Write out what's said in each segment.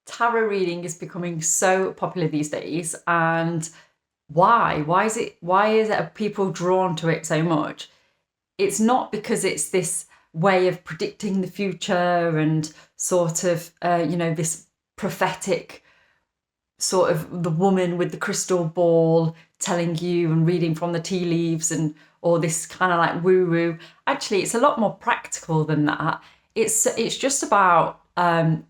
tarot reading is becoming so popular these days, and why? Why is it people drawn to it so much? It's not because it's this way of predicting the future and sort of this prophetic sort of the woman with the crystal ball telling you and reading from the tea leaves and or this kind of like woo woo. Actually, it's a lot more practical than that. It's just about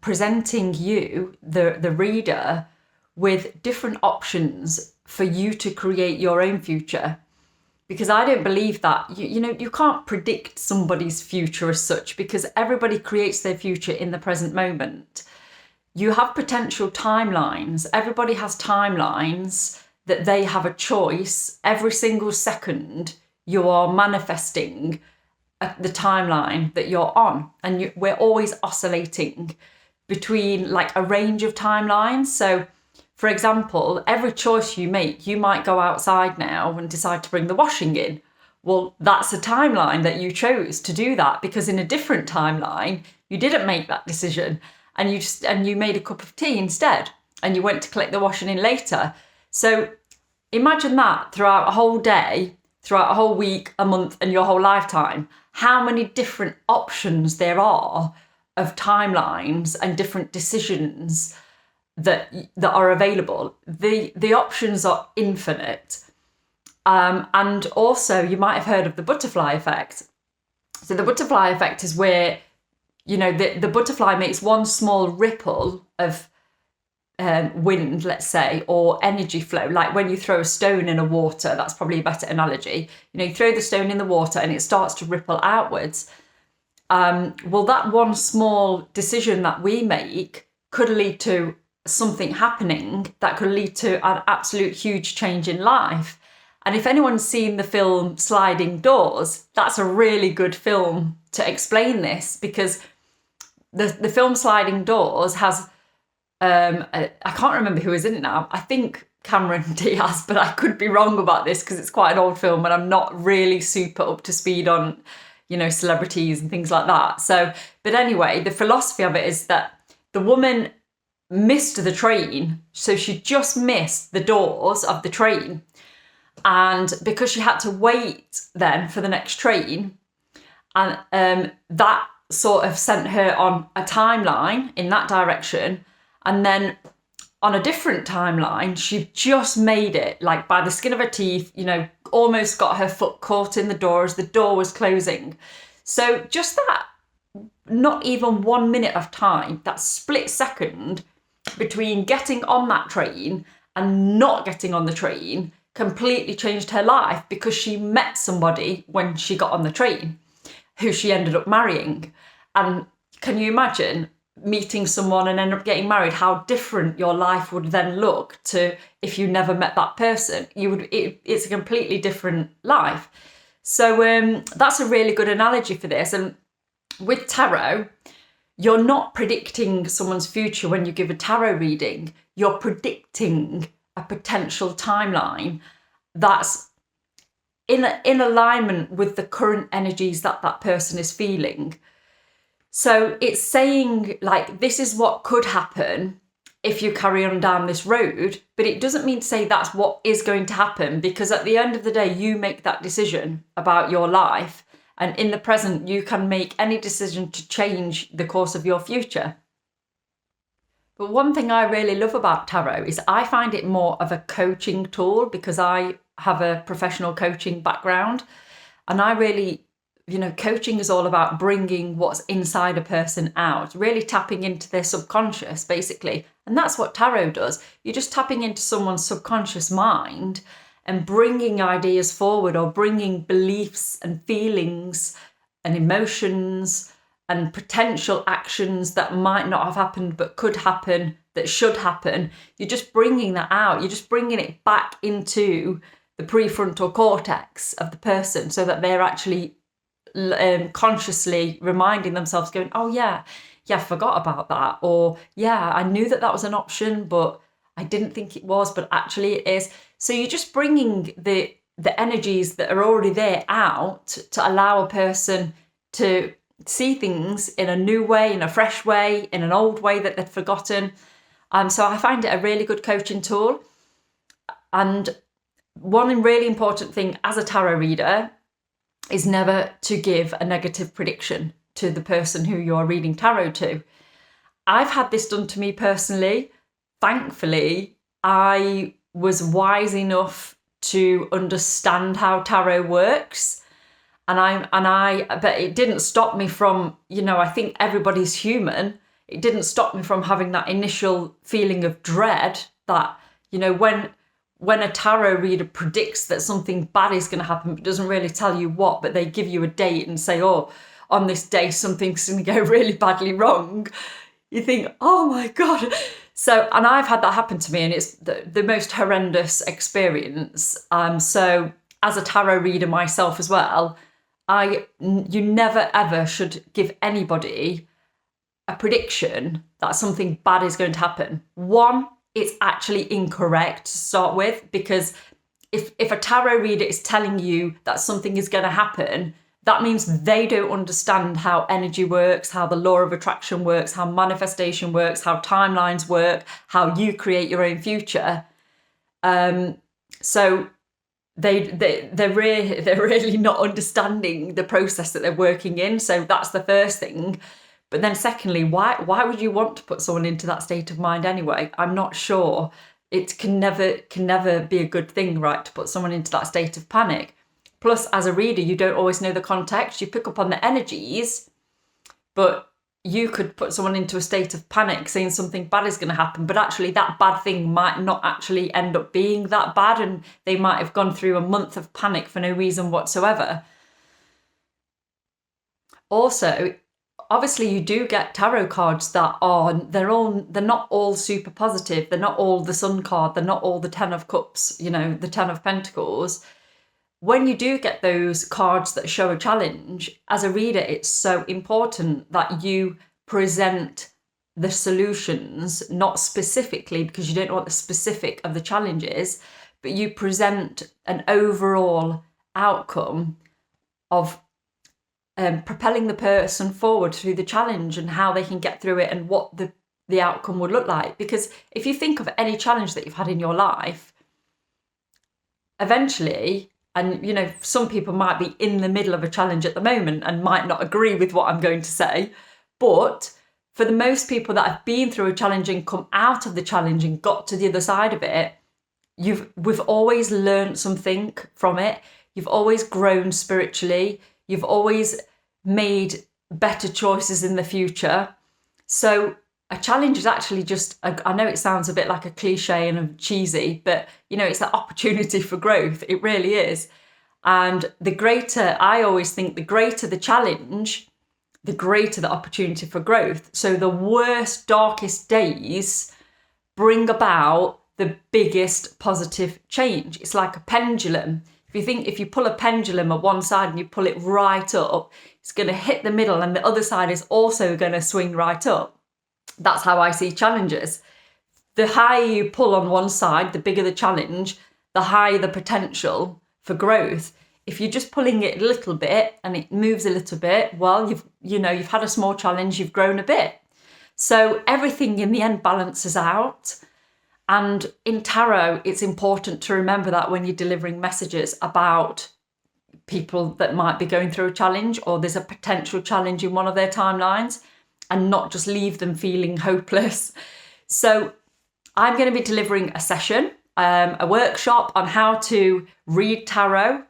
presenting you, the reader, with different options for you to create your own future. Because I don't believe that you can't predict somebody's future as such, because everybody creates their future in the present moment. You have potential timelines. Everybody has timelines that they have a choice. Every single second you are manifesting the timeline that you're on, and we're always oscillating between like a range of timelines. So for example, every choice you make, you might go outside now and decide to bring the washing in. Well, that's a timeline that you chose to do that, because in a different timeline you didn't make that decision, and you made a cup of tea instead, and you went to collect the washing in later. So imagine that throughout a whole day, throughout a whole week, a month, and your whole lifetime, how many different options there are of timelines and different decisions that are available. The options are infinite. And also, you might have heard of the butterfly effect. So the butterfly effect is where, the butterfly makes one small ripple of wind, let's say, or energy flow. Like when you throw a stone in a water, that's probably a better analogy. You throw the stone in the water and it starts to ripple outwards. Well, that one small decision that we make could lead to something happening that could lead to an absolute huge change in life. And if anyone's seen the film Sliding Doors, that's a really good film to explain this, because the film Sliding Doors has I can't remember who is in it now. I think Cameron Diaz, but I could be wrong about this because it's quite an old film and I'm not really super up to speed on celebrities and things like that. So, but anyway, the philosophy of it is that the woman missed the train, so she just missed the doors of the train, and because she had to wait then for the next train, and that sort of sent her on a timeline in that direction, and then on a different timeline she just made it like by the skin of her teeth, almost got her foot caught in the door as the door was closing. So just that, not even 1 minute of time, that split second between getting on that train and not getting on the train, completely changed her life, because she met somebody when she got on the train who she ended up marrying. And can you imagine meeting someone and end up getting married? How different your life would then look to if you never met that person. It's a completely different life. So that's a really good analogy for this. And with tarot, you're not predicting someone's future when you give a tarot reading. You're predicting a potential timeline that's in alignment with the current energies that person is feeling. So it's saying, like, this is what could happen if you carry on down this road, but it doesn't mean to say that's what is going to happen, because at the end of the day, you make that decision about your life. And in the present, you can make any decision to change the course of your future. But one thing I really love about tarot is I find it more of a coaching tool, because I have a professional coaching background. And I really, coaching is all about bringing what's inside a person out, really tapping into their subconscious, basically. And that's what tarot does. You're just tapping into someone's subconscious mind and bringing ideas forward, or bringing beliefs and feelings and emotions and potential actions that might not have happened but could happen, that should happen. You're just bringing that out. You're just bringing it back into the prefrontal cortex of the person, so that they're actually consciously reminding themselves, going, oh yeah, I forgot about that. Or yeah, I knew that was an option, but I didn't think it was, but actually it is. So you're just bringing the energies that are already there out to allow a person to see things in a new way, in a fresh way, in an old way that they'd forgotten. So I find it a really good coaching tool. And one really important thing as a tarot reader is never to give a negative prediction to the person who you're reading tarot to. I've had this done to me personally. Thankfully, I was wise enough to understand how tarot works. But it didn't stop me from, I think everybody's human. It didn't stop me from having that initial feeling of dread that, when a tarot reader predicts that something bad is going to happen, but doesn't really tell you what, but they give you a date and say, oh, on this day, something's going to go really badly wrong. You think, oh my God. So, and I've had that happen to me, and it's the most horrendous experience. So as a tarot reader myself as well, you never ever should give anybody a prediction that something bad is going to happen. One, it's actually incorrect to start with, because if a tarot reader is telling you that something is going to happen, that means they don't understand how energy works, how the law of attraction works, how manifestation works, how timelines work, how you create your own future. So they're really not understanding the process that they're working in. So that's the first thing. But then secondly, why would you want to put someone into that state of mind anyway? I'm not sure. It can never be a good thing, right, to put someone into that state of panic. Plus, as a reader, you don't always know the context. You pick up on the energies, but you could put someone into a state of panic saying something bad is going to happen, but actually that bad thing might not actually end up being that bad, and they might have gone through a month of panic for no reason whatsoever. Also, obviously you do get tarot cards that they're not all super positive. They're not all the Sun card. They're not all the 10 of Cups, the 10 of Pentacles. When you do get those cards that show a challenge, as a reader, it's so important that you present the solutions, not specifically because you don't know what the specific of the challenge is, but you present an overall outcome of propelling the person forward through the challenge and how they can get through it and what the outcome would look like. Because if you think of any challenge that you've had in your life, eventually, and some people might be in the middle of a challenge at the moment and might not agree with what I'm going to say, but for the most people that have been through a challenge and come out of the challenge and got to the other side of it, we've always learned something from it. You've always grown spiritually. You've always made better choices in the future. So a challenge is actually just, I know it sounds a bit like a cliche and cheesy, but it's that opportunity for growth. It really is. And I always think the greater the challenge, the greater the opportunity for growth. So the worst, darkest days bring about the biggest positive change. It's like a pendulum. If you pull a pendulum at one side and you pull it right up, it's going to hit the middle, and the other side is also going to swing right up. That's how I see challenges. The higher you pull on one side, the bigger the challenge, the higher the potential for growth. If you're just pulling it a little bit and it moves a little bit, well, you've had a small challenge, you've grown a bit. So everything in the end balances out. And in tarot, it's important to remember that when you're delivering messages about people that might be going through a challenge, or there's a potential challenge in one of their timelines, and not just leave them feeling hopeless. So I'm going to be delivering a session, a workshop on how to read tarot.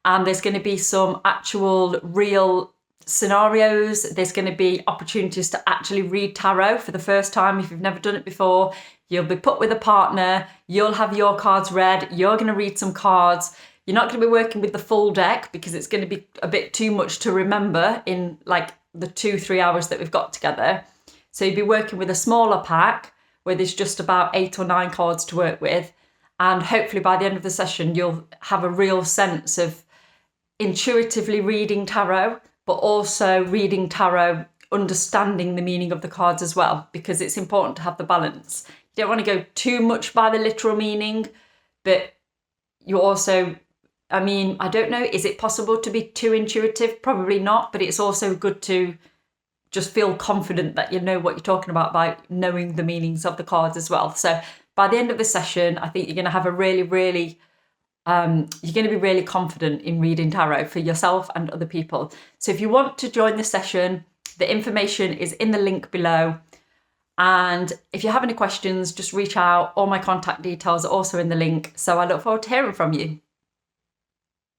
And there's going to be some actual real scenarios. There's going to be opportunities to actually read tarot for the first time if you've never done it before. You'll be put with a partner. You'll have your cards read. You're going to read some cards. You're not going to be working with the full deck because it's going to be a bit too much to remember in like the 2-3 hours that we've got together. So you'll be working with a smaller pack where there's just about 8 or 9 cards to work with. And hopefully by the end of the session, you'll have a real sense of intuitively reading tarot, but also reading tarot, understanding the meaning of the cards as well, because it's important to have the balance. You don't want to go too much by the literal meaning, but you also, I don't know, is it possible to be too intuitive? Probably not, but it's also good to just feel confident that you know what you're talking about by knowing the meanings of the cards as well. So by the end of the session, I think you're going to have a really, really, you're going to be really confident in reading tarot for yourself and other people. So if you want to join the session, the information is in the link below. And if you have any questions, just reach out. All my contact details are also in the link. So I look forward to hearing from you.